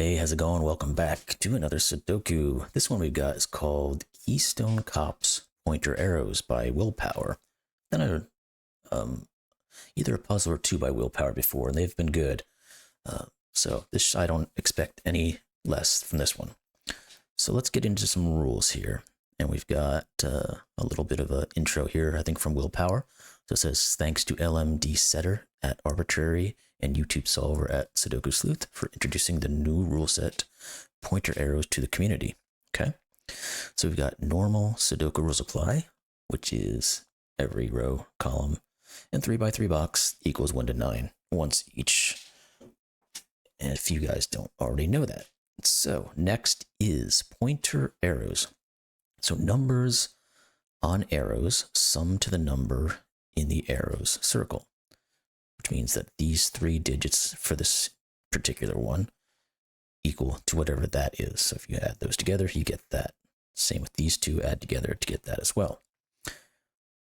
Hey, how's it going? Welcome back to another Sudoku. This one we've got is called Keystone Cops Pointer Arrows by Willpower. Done either a puzzle or two by Willpower before, and they've been good. So this I don't expect any less from this one. So let's get into some rules here. And we've got a little bit of an intro here, I think, from Willpower. So it says, thanks to LMD Setter at Arbitrary and YouTube Solver at Sudoku Sleuth for introducing the new rule set, pointer arrows to the community. Okay, so we've got normal Sudoku rules apply, which is every row, column, and 3x3 box equals 1 to 9 once each. And if you guys don't already know that. So next is pointer arrows. So numbers on arrows sum to the number in the arrows circle, which means that these 3 digits for this particular one equal to whatever that is. So if you add those together, you get that. Same with these two, add together to get that as well.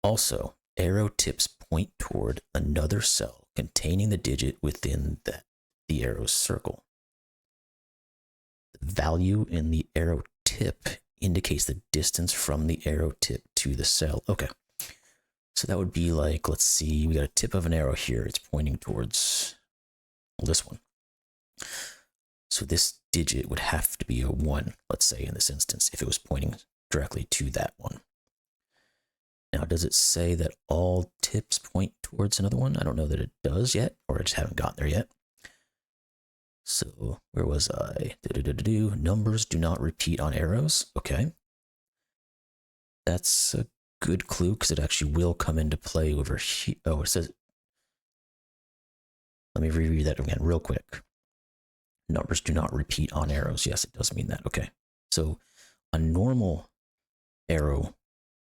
Also, arrow tips point toward another cell containing the digit within the arrow's circle. The value in the arrow tip indicates the distance from the arrow tip to the cell. Okay. So that would be like, let's see, we got a tip of an arrow here. It's pointing towards, well, this one. So this digit would have to be a 1, let's say, in this instance, if it was pointing directly to that one. Now, does it say that all tips point towards another one? I don't know that it does yet, or I just haven't gotten there yet. So where was I? Numbers do not repeat on arrows. Okay. That's a good clue because it actually will come into play over here. Oh, it says, let me reread that again real quick. Numbers do not repeat on arrows. Yes, it does mean that. Okay. So on normal arrow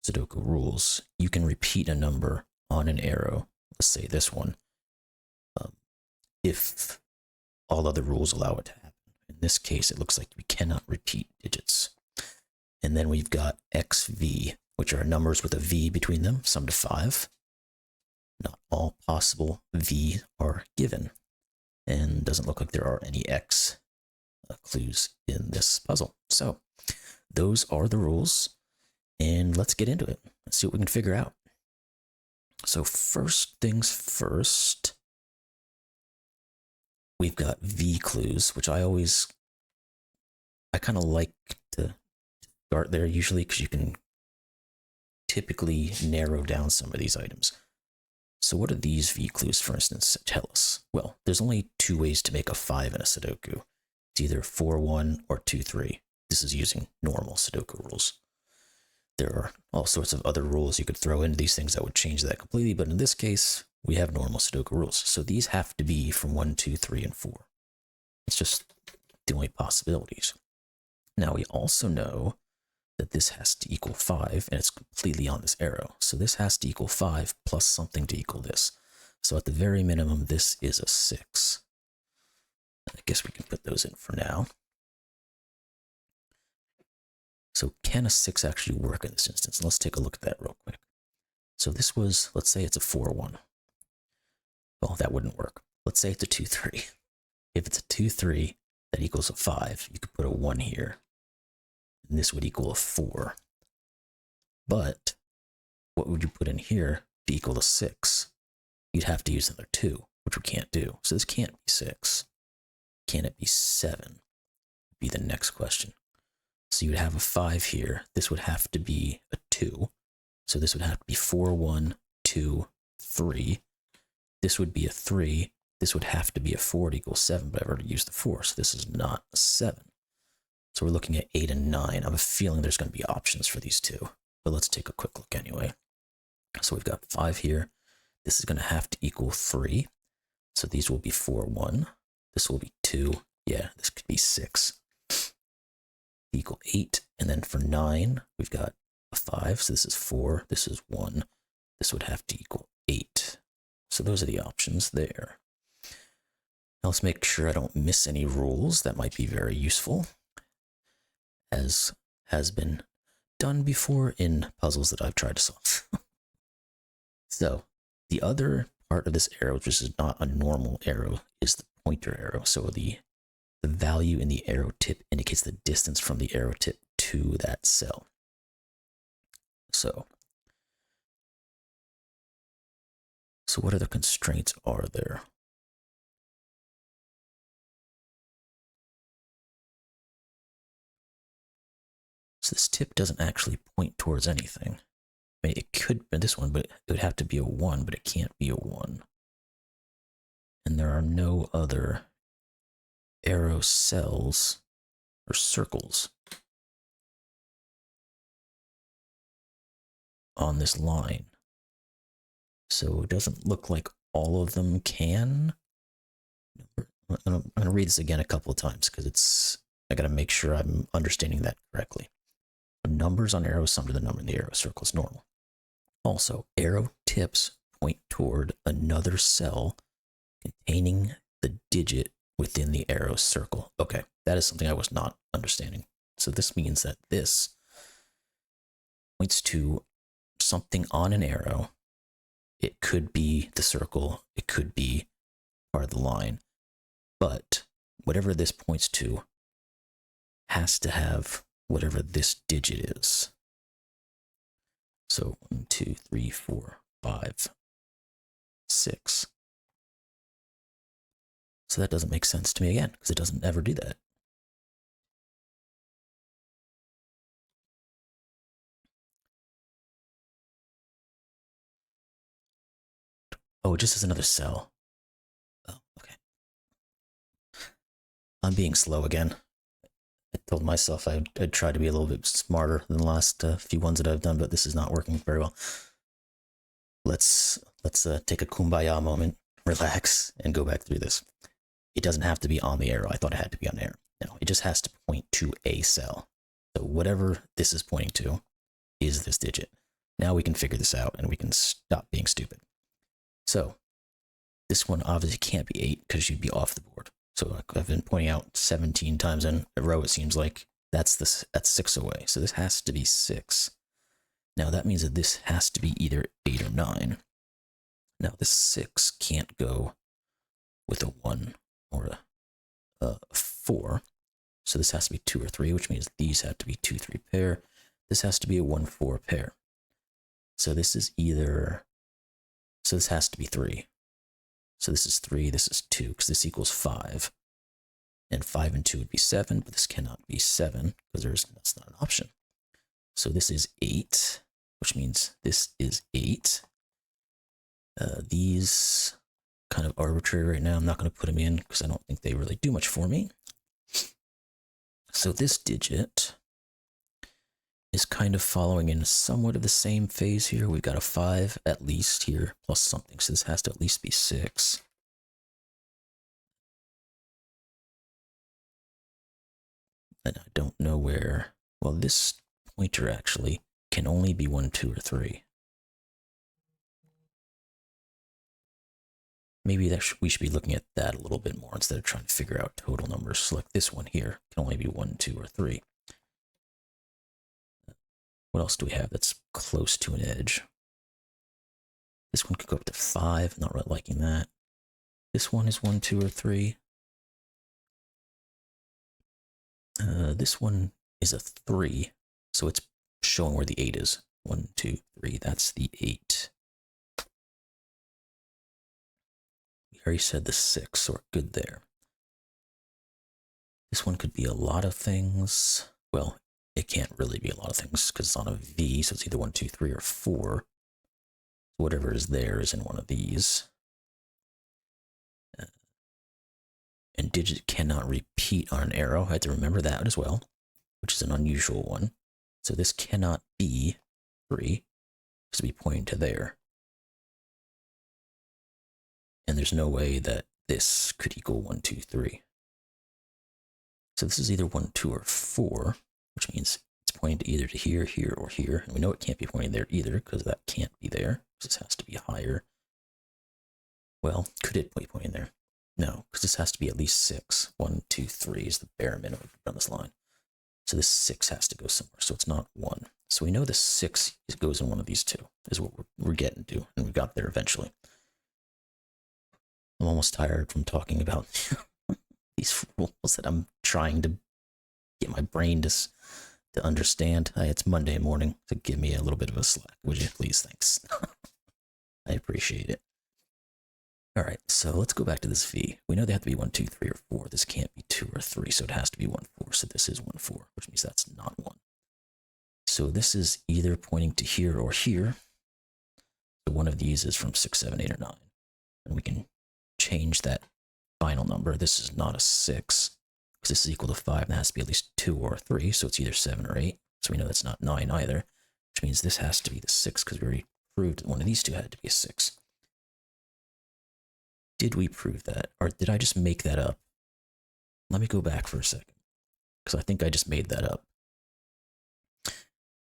Sudoku rules, you can repeat a number on an arrow. Let's say this one. If all other rules allow it to happen. In this case, it looks like we cannot repeat digits. And then we've got XV, which are numbers with a V between them, sum to 5. Not all possible V are given. And doesn't look like there are any X clues in this puzzle. So those are the rules. And let's get into it. Let's see what we can figure out. So first things first, we've got V clues, which I kind of like to start there usually because you can typically narrow down some of these items. So what do these V clues, for instance, tell us? Well, there's only 2 ways to make a 5 in a Sudoku. It's either 4-1 or 2-3. This is using normal Sudoku rules. There are all sorts of other rules you could throw into these things that would change that completely, but in this case, we have normal Sudoku rules. So these have to be from 1, 2, 3, and 4. It's just the only possibilities. Now we also know that this has to equal 5, and it's completely on this arrow. So this has to equal 5 plus something to equal this. So at the very minimum, this is a 6. I guess we can put those in for now. So can a 6 actually work in this instance? Let's take a look at that real quick. So this was, let's say it's a 4-1. Well, that wouldn't work. Let's say it's a 2-3. If it's a 2-3, that equals a 5. You could put a 1 here. And this would equal a 4. But what would you put in here to equal a 6? You'd have to use another 2, which we can't do. So this can't be 6. Can it be 7? Would be the next question. So you'd have a 5 here. This would have to be a 2. So this would have to be 4, 1, 2, 3. This would be a 3. This would have to be a 4 to equal 7, but I've already used the 4, so this is not a 7. So we're looking at 8 and 9. I have a feeling there's going to be options for these two, but let's take a quick look anyway. So we've got 5 here. This is going to have to equal 3. So these will be 4, 1. This will be 2. Yeah, this could be 6. Equal 8. And then for 9, we've got a 5. So this is 4. This is 1. This would have to equal 8. So those are the options there. Now let's make sure I don't miss any rules. That might be very useful, as has been done before in puzzles that I've tried to solve. So the other part of this arrow, which is not a normal arrow, is the pointer arrow. So the The value in the arrow tip indicates the distance from the arrow tip to that cell. So what other constraints are there? So this tip doesn't actually point towards anything. I mean, it could be this one, but it would have to be a 1, but it can't be a 1. And there are no other arrow cells or circles on this line. So it doesn't look like all of them can. I'm going to read this again a couple of times because I got to make sure I'm understanding that correctly. The numbers on arrows sum to the number in the arrow circle is normal. Also, arrow tips point toward another cell containing the digit within the arrow circle. Okay, that is something I was not understanding. So this means that this points to something on an arrow. It could be the circle, it could be part of the line, but whatever this points to has to have whatever this digit is. So 1, 2, 3, 4, 5, 6. So that doesn't make sense to me again, because it doesn't ever do that. Oh, it just is another cell. Oh, okay. I'm being slow again. I told myself I'd try to be a little bit smarter than the last few ones that I've done, but this is not working very well. Let's take a kumbaya moment, relax, and go back through this. It doesn't have to be on the arrow. I thought it had to be on the arrow. No, it just has to point to a cell. So whatever this is pointing to is this digit. Now we can figure this out and we can stop being stupid. So this one obviously can't be 8 because you'd be off the board. So I've been pointing out 17 times in a row, it seems like. That's 6 away. So this has to be 6. Now that means that this has to be either 8 or 9. Now this 6 can't go with a 1 or a 4. So this has to be 2 or 3, which means these have to be 2, 3 pair. This has to be a 1, 4 pair. So this is either, so this has to be 3. So this is 3, this is 2, because this equals 5. And 5 and 2 would be 7, but this cannot be 7, because that's not an option. So this is 8, which means this is 8. These kind of arbitrary right now. I'm not going to put them in, because I don't think they really do much for me. So this digit is kind of following in somewhat of the same phase here. We've got a 5 at least here, plus something. So this has to at least be 6. And I don't know where, well, this pointer actually can only be 1, 2, or 3. Maybe we should be looking at that a little bit more instead of trying to figure out total numbers. So like this one here can only be 1, 2, or 3. What else do we have that's close to an edge? This one could go up to 5. Not really liking that. This one is 1, 2, or 3. This one is a 3, so it's showing where the 8 is. 1, 2, 3. That's the 8. We already said the 6, so we're good there. This one could be a lot of things. Well, it can't really be a lot of things because it's on a V, so it's either 1, 2, 3, or 4. Whatever is there is in one of these. And digit cannot repeat on an arrow. I had to remember that as well, which is an unusual one. So this cannot be 3. It's to be pointing to there. And there's no way that this could equal 1, 2, 3. So this is either 1, 2, or 4, which means it's pointing to either to here, here, or here. And we know it can't be pointing there either because that can't be there. This has to be higher. Well, could it be pointing there? No, because this has to be at least 6. 1, 2, 3 is the bare minimum on this line. So this 6 has to go somewhere, so it's not 1. So we know the 6 goes in one of these two, is what we're getting to, and we got there eventually. I'm almost tired from talking about these rules that I'm trying to get my brain to understand. It's Monday morning, so give me a little bit of a slack, would you please? Thanks. I appreciate it. All right, so let's go back to this V. We know they have to be 1, 2, 3, or 4. This can't be 2 or 3, so it has to be 1, 4. So this is 1, 4, which means that's not 1. So this is either pointing to here or here. So one of these is from 6, 7, 8, or 9. And we can change that final number. This is not a 6, because this is equal to 5, and that has to be at least 2 or 3, so it's either 7 or 8. So we know that's not 9 either, which means this has to be the 6, because we already proved that one of these two had to be a 6. Did we prove that, or did I just make that up? Let me go back for a second, because I think I just made that up.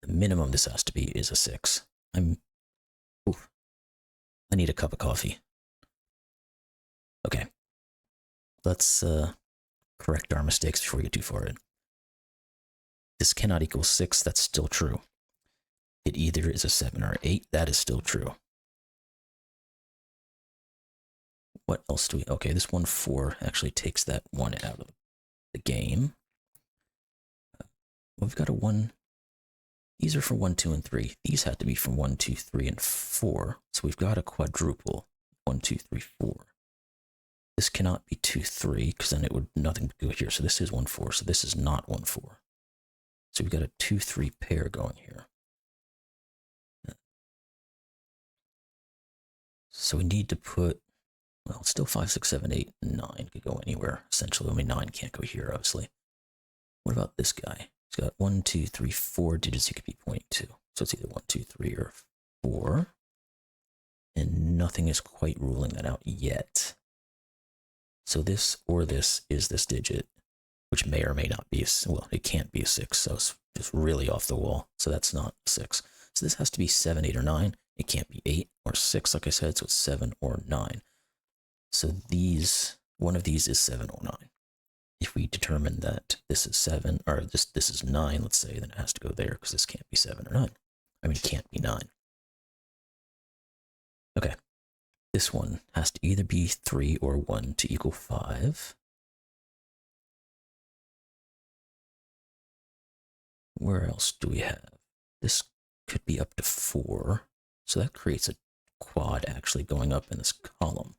The minimum this has to be is a 6. I need a cup of coffee. Okay. Let's correct our mistakes before we get too far in. This cannot equal 6, that's still true. It either is a 7 or 8, that is still true. What else do we... Okay, this 1, 4 actually takes that 1 out of the game. We've got a 1... These are for 1, 2, and 3. These have to be from 1, 2, 3, and 4. So we've got a quadruple. 1, 2, 3, 4. This cannot be 2, 3, because then it would nothing go here. So this is 1, 4. So this is not 1, 4. So we've got a 2, 3 pair going here. So we need to put... Well, still 5, 6, 7, 8, 9 could go anywhere, essentially. I mean, 9 can't go here, obviously. What about this guy? He's got 1, 2, 3, 4 digits he could be pointing to. So it's either 1, 2, 3, or 4. And nothing is quite ruling that out yet. So this or this is this digit, which may or may not be, well, it can't be a 6, so it's just really off the wall. So that's not 6. So this has to be 7, 8, or 9. It can't be 8 or 6, like I said, so it's 7 or 9. So these, one of these is 7 or 9. If we determine that this is 7, or this is 9, let's say, then it has to go there, because this can't be 7 or 9. I mean, it can't be 9. Okay. This one has to either be 3 or 1 to equal 5. Where else do we have? This could be up to 4. So that creates a quad actually going up in this column.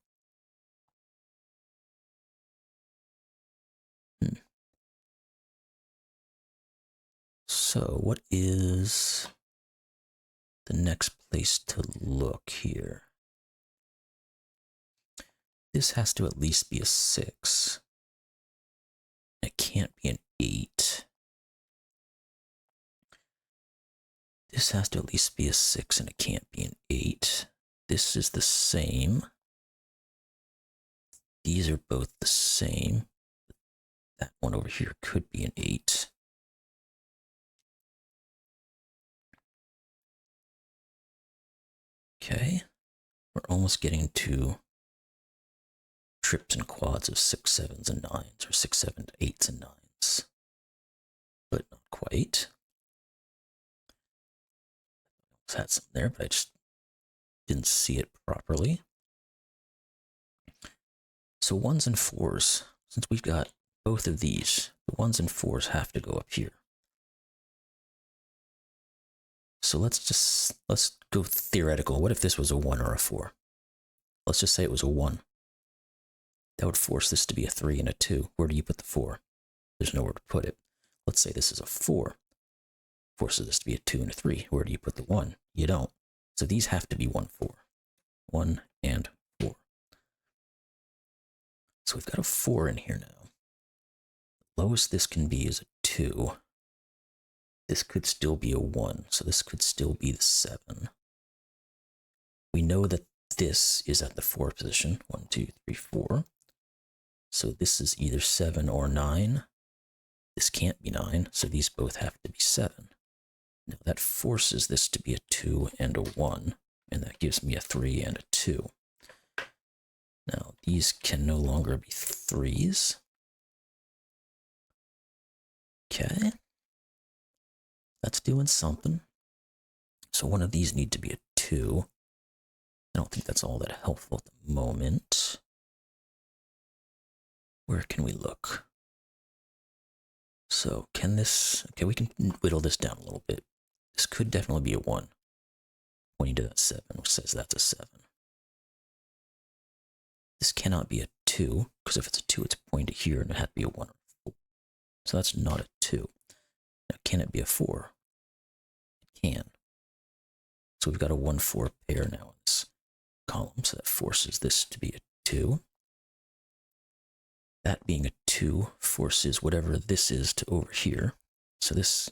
So what is the next place to look here? This has to at least be a 6. It can't be an 8. This has to at least be a 6, and it can't be an 8. This is the same. These are both the same. That one over here could be an 8. Okay, we're almost getting to trips and quads of 6, 7s, and 9s, or 6, 7, 8s, and 9s, but not quite. I had some there, but I just didn't see it properly. So 1s and 4s, since we've got both of these, the 1s and 4s have to go up here. So let's go theoretical. What if this was a 1 or a 4? Let's just say it was a 1. That would force this to be a 3 and a 2. Where do you put the 4? There's nowhere to put it. Let's say this is a 4. Forces this to be a 2 and a 3. Where do you put the 1? You don't. So these have to be 1, 4. 1 and 4. So we've got a 4 in here now. The lowest this can be is a 2. This could still be a 1, so this could still be the 7. We know that this is at the 4 position. 1, 2, 3, 4. So this is either 7 or 9. This can't be 9, so these both have to be 7. Now that forces this to be a 2 and a 1, and that gives me a 3 and a 2. Now these can no longer be 3s. Okay. That's doing something. So one of these need to be a 2. I don't think that's all that helpful at the moment. where can we look? So can this, okay, we can whittle this down a little bit. This could definitely be a 1, pointing to that 7, which says that's a 7. This cannot be a 2, because if it's a 2, it's pointing to here, and it had to be a 1 or a 4. So that's not a 2. Now, can it be a 4? It can. So we've got a 1-4 pair now in this column, so that forces this to be a 2. That being a 2 forces whatever this is to over here. So this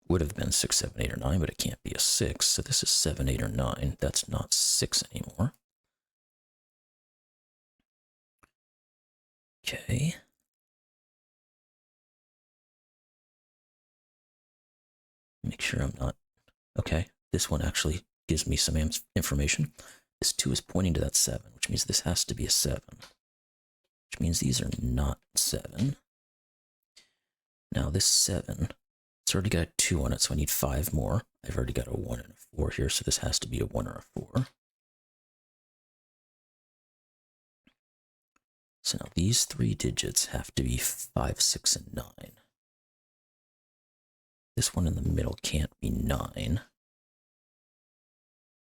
would have been 6, 7, 8, or 9, but it can't be a 6. So this is 7, 8, or 9. That's not 6 anymore. Okay. Make sure I'm not... Okay, this one actually gives me some information. This 2 is pointing to that 7, which means this has to be a 7. Which means these are not 7. Now this 7, it's already got a 2 on it, so I need 5 more. I've already got a 1 and a 4 here, so this has to be a 1 or a 4. So now these 3 digits have to be 5, 6, and 9. This one in the middle can't be 9.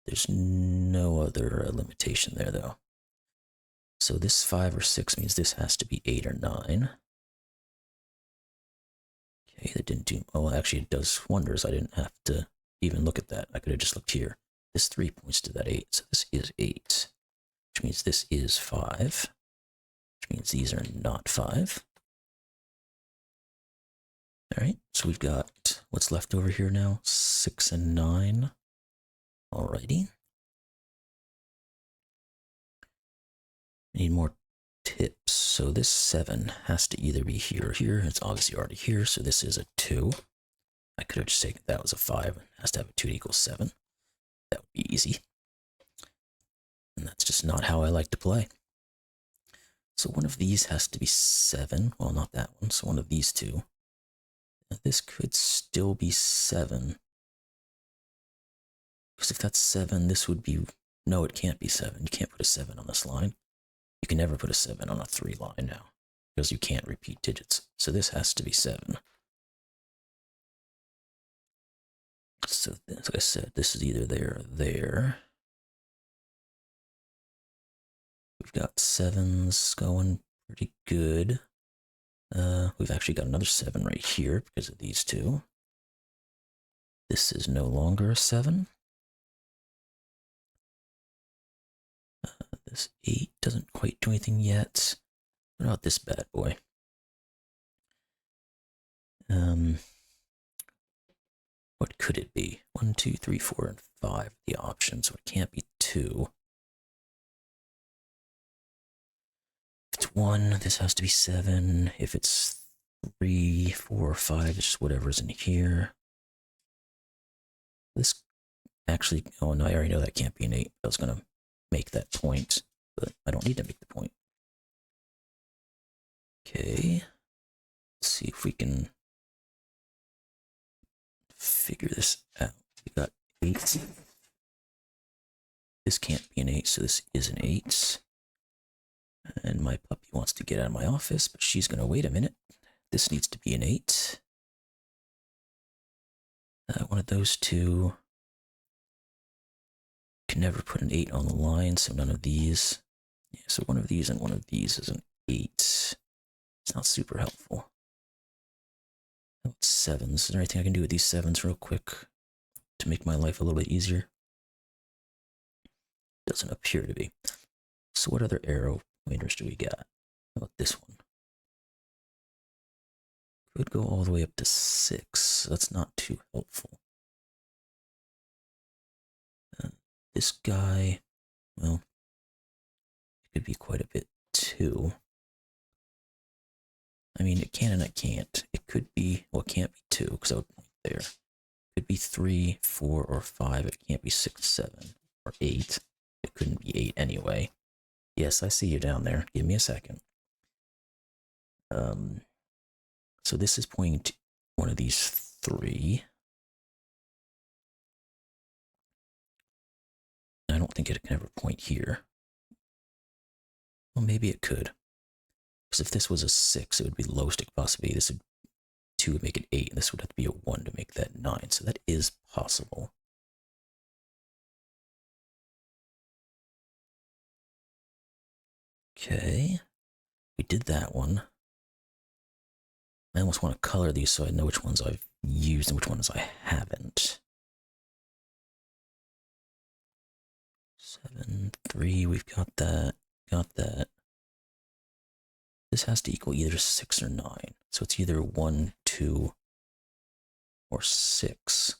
There's no other limitation there, though. So this 5 or 6 means this has to be 8 or 9. Okay, that didn't do... Oh, actually, it does wonders. I didn't have to even look at that. I could have just looked here. This 3 points to that 8, so this is 8. Which means this is 5. Which means these are not 5. Alright, so we've got what's left over here now? 6 and 9. Alrighty. I need more tips. So this 7 has to either be here or here. It's obviously already here, so this is a 2. I could have just taken that was a 5. It has to have a 2 to equal 7. That would be easy. And that's just not how I like to play. So one of these has to be 7. Well, not that one. So one of these two. Now this could still be 7. Because if that's 7, this would be... No, it can't be 7. You can't put a 7 on this line. You can never put a 7 on a 3 line now. Because you can't repeat digits. So this has to be 7. So like I said, this is either there or there. We've got 7s going pretty good. We've actually got another 7 right here because of these two. This is no longer a 7. This 8 doesn't quite do anything yet. What about this bad boy? What could it be? 1, 2, 3, 4, and 5 the option, so it can't be 2. If it's 1, this has to be 7. If it's 3, 4, or 5, it's just whatever's in here. This actually, oh no, I already know that can't be an 8. I was gonna make that point, but I don't need to make the point. Okay, let's see if we can figure this out. We got 8. This can't be an 8, so this is an 8. And my puppy wants to get out of my office, but she's gonna wait a minute. This needs to be an 8. One of those two. Can never put an 8 on the line, so none of these. Yeah, so one of these and one of these is an 8. It's not super helpful. 7s. Is there anything I can do with these 7s real quick to make my life a little bit easier? Doesn't appear to be. So what other arrow pointers do we got? How about this one? Could go all the way up to 6. That's not too helpful. This guy, well, it could be quite a bit too. I mean, it can and it can't. It could be, well, it can't be 2 because I would point there. It could be 3, 4, or 5. It can't be 6, 7, or 8. It couldn't be 8 anyway. Yes, I see you down there. Give me a second. So this is pointing to one of these 3. I don't think it can ever point here. Well, maybe it could. Because if this was a 6, it would be the lowest it could possibly be. This would 2 would make it 8, and this would have to be a 1 to make that 9. So that is possible. Okay, we did that one. I almost want to color these so I know which ones I've used and which ones I haven't. 7, 3, we've got that, This has to equal either 6 or 9. So it's either 1, 2, or 6.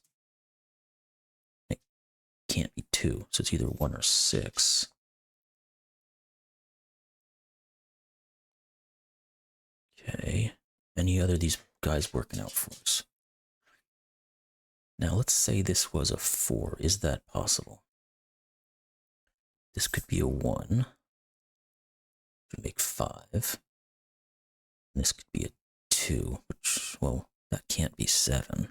It can't be 2, so it's either 1 or 6. Okay, any other of these guys working out for us? Now let's say this was a 4. Is that possible? This could be a 1. Could make 5. And this could be a 2, which, well, that can't be 7.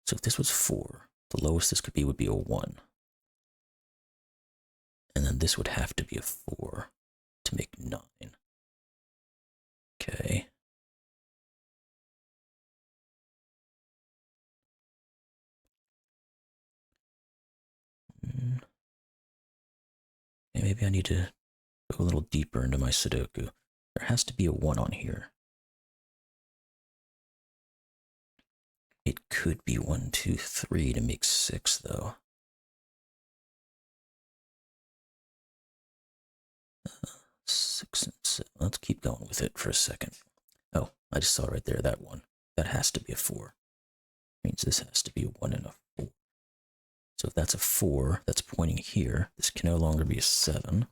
So if this was 4, the lowest this could be would be a 1. And then this would have to be a 4 to make 9. Okay. Maybe I need to go a little deeper into my Sudoku. There has to be a 1 on here. It could be 1, 2, 3 to make 6, though. Six and 7. Let's keep going with it for a second. Oh, I just saw right there that 1. That has to be a 4. Means this has to be a 1 and a 4. So if that's a 4, that's pointing here. This can no longer be a 7.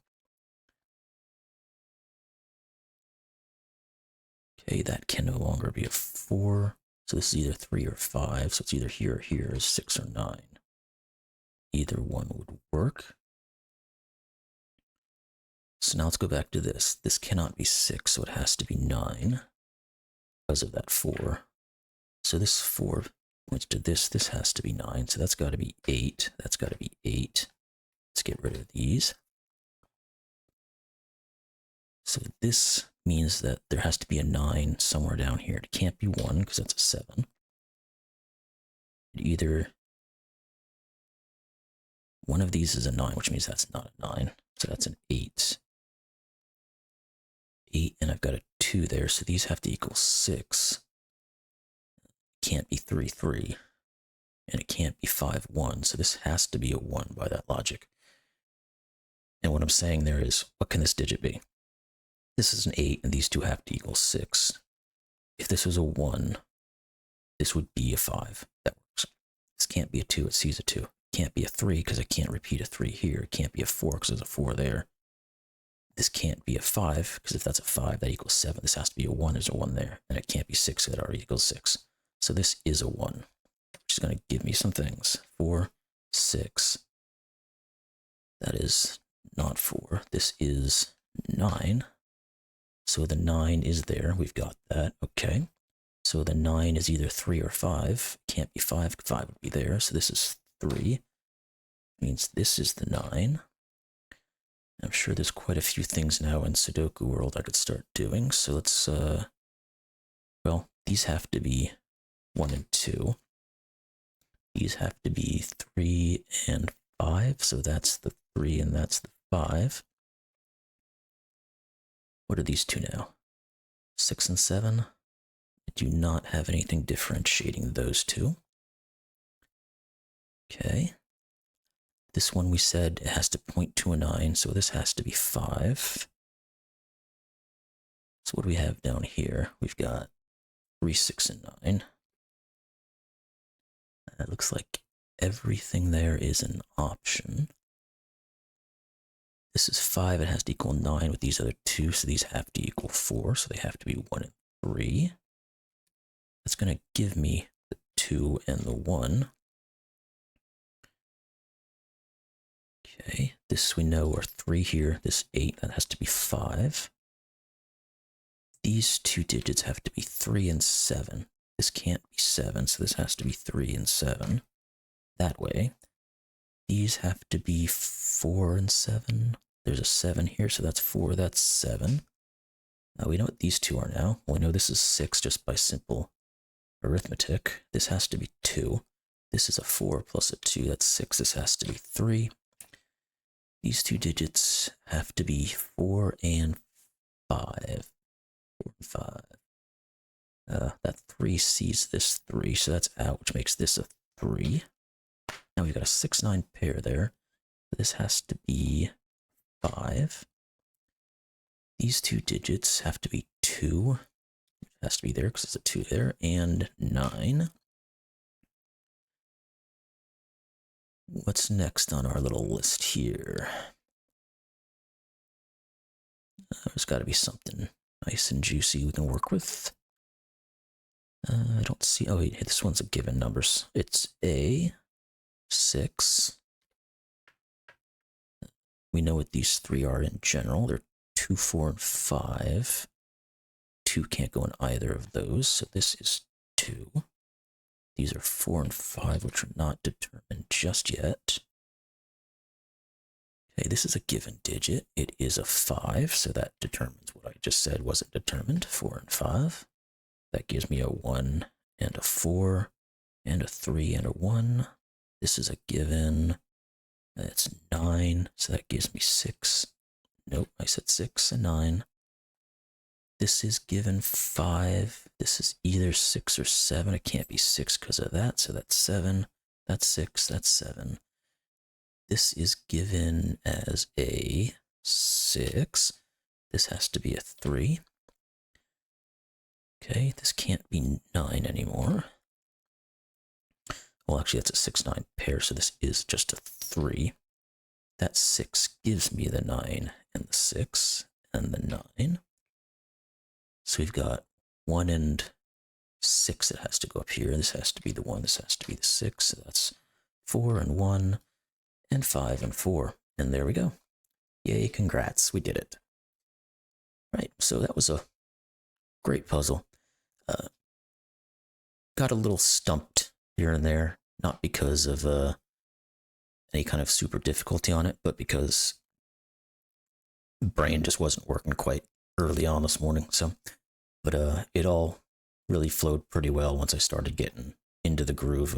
Okay, that can no longer be a 4. So this is either 3 or 5. So it's either here or here is 6 or 9. Either one would work. So now let's go back to this. This cannot be 6, so it has to be 9 because of that 4. So this 4 points to this. This has to be 9, so that's got to be 8. That's got to be 8. Let's get rid of these. So this means that there has to be a 9 somewhere down here. It can't be 1 because that's a 7. Either one of these is a 9, which means that's not a 9. So that's an 8. 8, and I've got a 2 there, so these have to equal 6. It can't be 3, 3. And it can't be 5, 1. So this has to be a 1 by that logic. And what I'm saying there is, what can this digit be? This is an 8, and these two have to equal 6. If this was a 1, this would be a 5. That works. This can't be a 2, it sees a 2. It can't be a 3, because I can't repeat a 3 here. It can't be a 4, because there's a 4 there. This can't be a 5, because if that's a 5, that equals 7. This has to be a 1, there's a 1 there. And it can't be 6, so that already equals 6. So this is a 1, which is going to give me some things. 4, 6. That is not 4. This is 9. So the 9 is there. We've got that. Okay. So the 9 is either 3 or 5. Can't be 5. 5 would be there. So this is 3. Means this is the 9. I'm sure there's quite a few things now in Sudoku world I could start doing. So let's, well, these have to be 1 and 2. These have to be 3 and 5. So that's the 3 and that's the 5. What are these two now? 6 and 7. I do not have anything differentiating those two. Okay. This one we said it has to point to a 9, so this has to be 5. So what do we have down here? We've got 3, 6, and 9. That looks like everything there is an option. This is 5, it has to equal 9 with these other two, so these have to equal 4, so they have to be 1 and 3. That's going to give me the 2 and the 1. Okay, this we know are 3 here, this 8, that has to be 5. These two digits have to be 3 and 7. This can't be 7, so this has to be 3 and 7. That way. These have to be 4 and 7. there's a 7 here, so that's 4, that's 7. We know what these two are now. Well, we know this is 6 just by simple arithmetic. This has to be 2. This is a 4 plus a 2, that's 6. This has to be 3. These two digits have to be 4 and 5. 4 and 5. That 3 sees this 3, so that's out, which makes this a 3. Now we've got a 6-9 pair there. This has to be 5. These two digits have to be 2. It has to be there because there's a 2 there, and 9. What's next on our little list here? There's got to be something nice and juicy we can work with. I don't see. Oh, wait, this one's a given numbers. It's a 6. We know what these 3 are in general. They're 2, 4, and 5. 2 can't go in either of those, so this is 2. These are 4 and 5, which are not determined just yet. Okay, this is a given digit. It is a 5, so that determines what I just said wasn't determined, 4 and 5. That gives me a 1 and a 4 and a 3 and a 1. This is a given. That's 9, so that gives me 6. Nope, I said 6 and 9. This is given 5. This is either 6 or 7. It can't be 6 because of that, so that's 7. That's 6, that's 7. This is given as a 6. This has to be a 3. Okay, this can't be 9 anymore. Well, actually, that's a 6-9 pair, so this is just a 3. That 6 gives me the 9 and the 6 and the 9. So we've got 1 and 6 that has to go up here. This has to be the 1, this has to be the 6. So that's 4 and 1 and 5 and 4. And there we go. Yay, congrats, we did it. Right, so that was a great puzzle. Got a little stumped here and there, not because of any kind of super difficulty on it, but because brain just wasn't working quite early on this morning. So, but it all really flowed pretty well once I started getting into the groove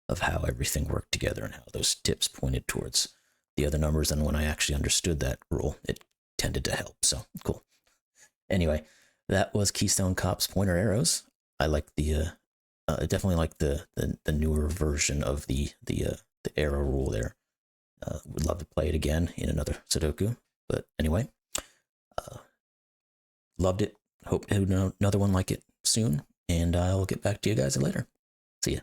of how everything worked together and how those tips pointed towards the other numbers. And when I actually understood that rule, it tended to help. So cool. Anyway, that was Keystone Cop's pointer arrows. I like I definitely like the newer version of the arrow rule there. Would love to play it again in another Sudoku. But anyway, loved it. Hope to do another one like it soon. And I'll get back to you guys later. See ya.